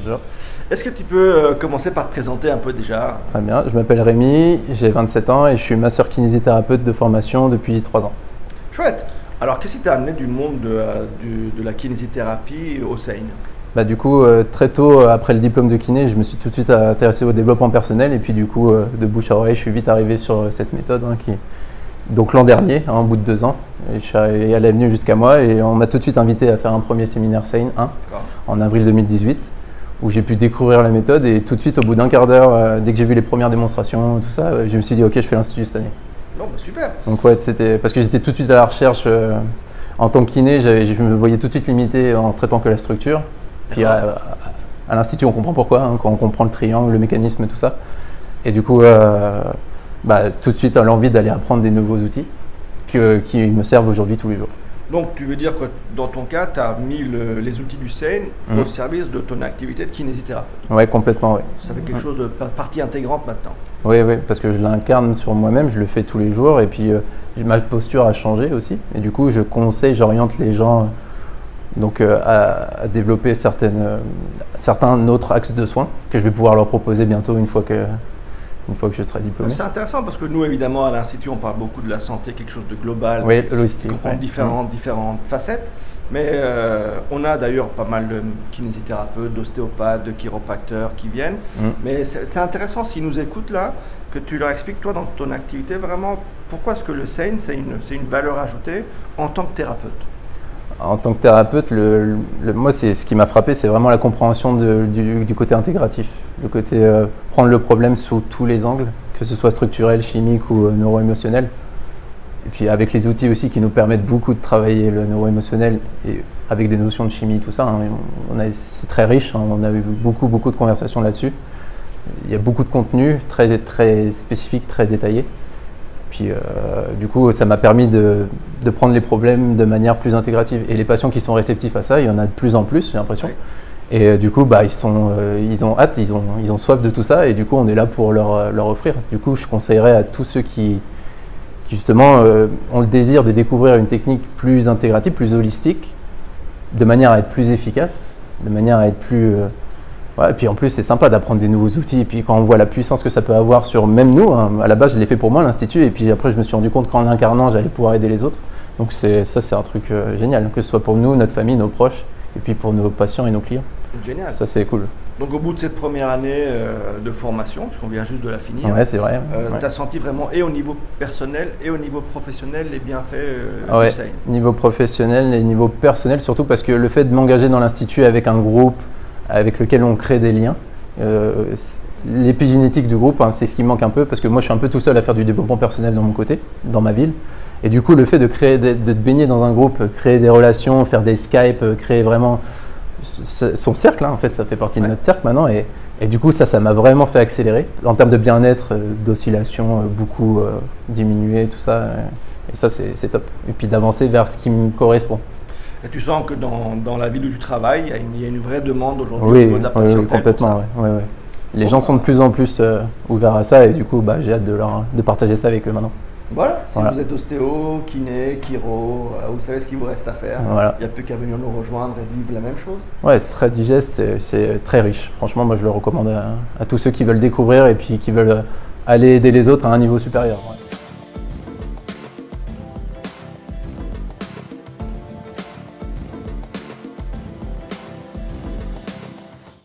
Bonjour. Est-ce que tu peux commencer par te présenter un peu déjà? Très bien, je m'appelle Rémi, j'ai 27 ans et je suis masseur kinésithérapeute de formation depuis 3 ans. Chouette. Alors, qu'est-ce qui t'a amené du monde de la kinésithérapie au Seine? Du coup, très tôt après le diplôme de kiné, je me suis tout de suite intéressé au développement personnel et puis du coup, de bouche à oreille, je suis vite arrivé sur cette méthode donc l'an dernier, au bout de 2 ans, et elle est venue jusqu'à moi et on m'a tout de suite invité à faire un premier séminaire Seine 1 en avril 2018 où j'ai pu découvrir la méthode et tout de suite, au bout d'un quart d'heure, dès que j'ai vu les premières démonstrations, tout ça, je me suis dit ok, je fais l'Institut cette année. Non, bah super. Donc ouais, c'était parce que j'étais tout de suite à la recherche en tant que kiné, je me voyais tout de suite limité en traitant que la structure. Puis à l'Institut, on comprend pourquoi, quand on comprend le triangle, le mécanisme, tout ça. Et du coup, tout de suite, l'envie d'aller apprendre des nouveaux outils qui me servent aujourd'hui tous les jours. Donc, tu veux dire que dans ton cas, tu as mis les outils du Seine au service de ton activité de kinésithérapeute? Oui, complètement, oui. Ça fait quelque chose de partie intégrante maintenant. Oui, parce que je l'incarne sur moi-même, je le fais tous les jours et puis ma posture a changé aussi. Et du coup, j'oriente les gens à développer certains autres axes de soins que je vais pouvoir leur proposer bientôt une fois que je serai diplômé. C'est intéressant parce que nous, évidemment, à l'Institut, on parle beaucoup de la santé, quelque chose de global. Oui, holistique. Qui comprend différentes facettes. Mais on a d'ailleurs pas mal de kinésithérapeutes, d'ostéopathes, de chiropracteurs qui viennent. Mais c'est intéressant, s'ils nous écoutent là, que tu leur expliques, toi, dans ton activité, vraiment, pourquoi est-ce que le Seine, c'est une valeur ajoutée en tant que thérapeute? En tant que thérapeute, moi, ce qui m'a frappé, c'est vraiment la compréhension du côté intégratif. Le côté prendre le problème sous tous les angles, que ce soit structurel, chimique ou neuro-émotionnel. Et puis avec les outils aussi qui nous permettent beaucoup de travailler le neuro-émotionnel et avec des notions de chimie, tout ça. C'est très riche, on a eu beaucoup de conversations là-dessus. Il y a beaucoup de contenu très, très spécifique, très détaillé. Puis du coup, ça m'a permis de prendre les problèmes de manière plus intégrative. Et les patients qui sont réceptifs à ça, il y en a de plus en plus, j'ai l'impression. Oui. Et du coup, ils ont hâte, ils ont soif de tout ça. Et du coup, on est là pour leur offrir. Du coup, je conseillerais à tous ceux qui justement, ont le désir de découvrir une technique plus intégrative, plus holistique, de manière à être plus efficace, de manière à être plus... et puis en plus, c'est sympa d'apprendre des nouveaux outils. Et puis quand on voit la puissance que ça peut avoir sur même nous, à la base, je l'ai fait pour moi, l'Institut. Et puis après, je me suis rendu compte qu'en l'incarnant, j'allais pouvoir aider les autres. Donc c'est un truc génial, que ce soit pour nous, notre famille, nos proches, et puis pour nos patients et nos clients. Génial. Ça, c'est cool. Donc au bout de cette première année de formation, puisqu'on vient juste de la finir, ouais, c'est vrai. Tu as senti vraiment, et au niveau personnel et au niveau professionnel, les bienfaits du Seine? Niveau professionnel et niveau personnel, surtout parce que le fait de m'engager dans l'Institut avec un groupe avec lequel on crée des liens, l'épigénétique du groupe, c'est ce qui me manque un peu, parce que moi je suis un peu tout seul à faire du développement personnel dans mon côté, dans ma ville. Et du coup, le fait de te baigner dans un groupe, créer des relations, faire des Skype, créer vraiment son cercle, en fait, ça fait partie de notre cercle maintenant. Et du coup, ça m'a vraiment fait accélérer. En termes de bien-être, d'oscillation, beaucoup diminué, tout ça. Et ça, c'est top. Et puis d'avancer vers ce qui me correspond. Et tu sens que dans la ville où tu travailles, il y a une vraie demande aujourd'hui au niveau de la patientèle? Oui, complètement. Ouais. Les gens sont de plus en plus ouverts à ça et du coup, j'ai hâte de partager ça avec eux maintenant. Voilà, si vous êtes ostéo, kiné, chiro, vous savez ce qu'il vous reste à faire. Il n'y a plus qu'à venir nous rejoindre et vivre la même chose. Ouais, c'est très digeste, c'est très riche. Franchement, moi je le recommande à tous ceux qui veulent découvrir et puis qui veulent aller aider les autres à un niveau supérieur. Ouais.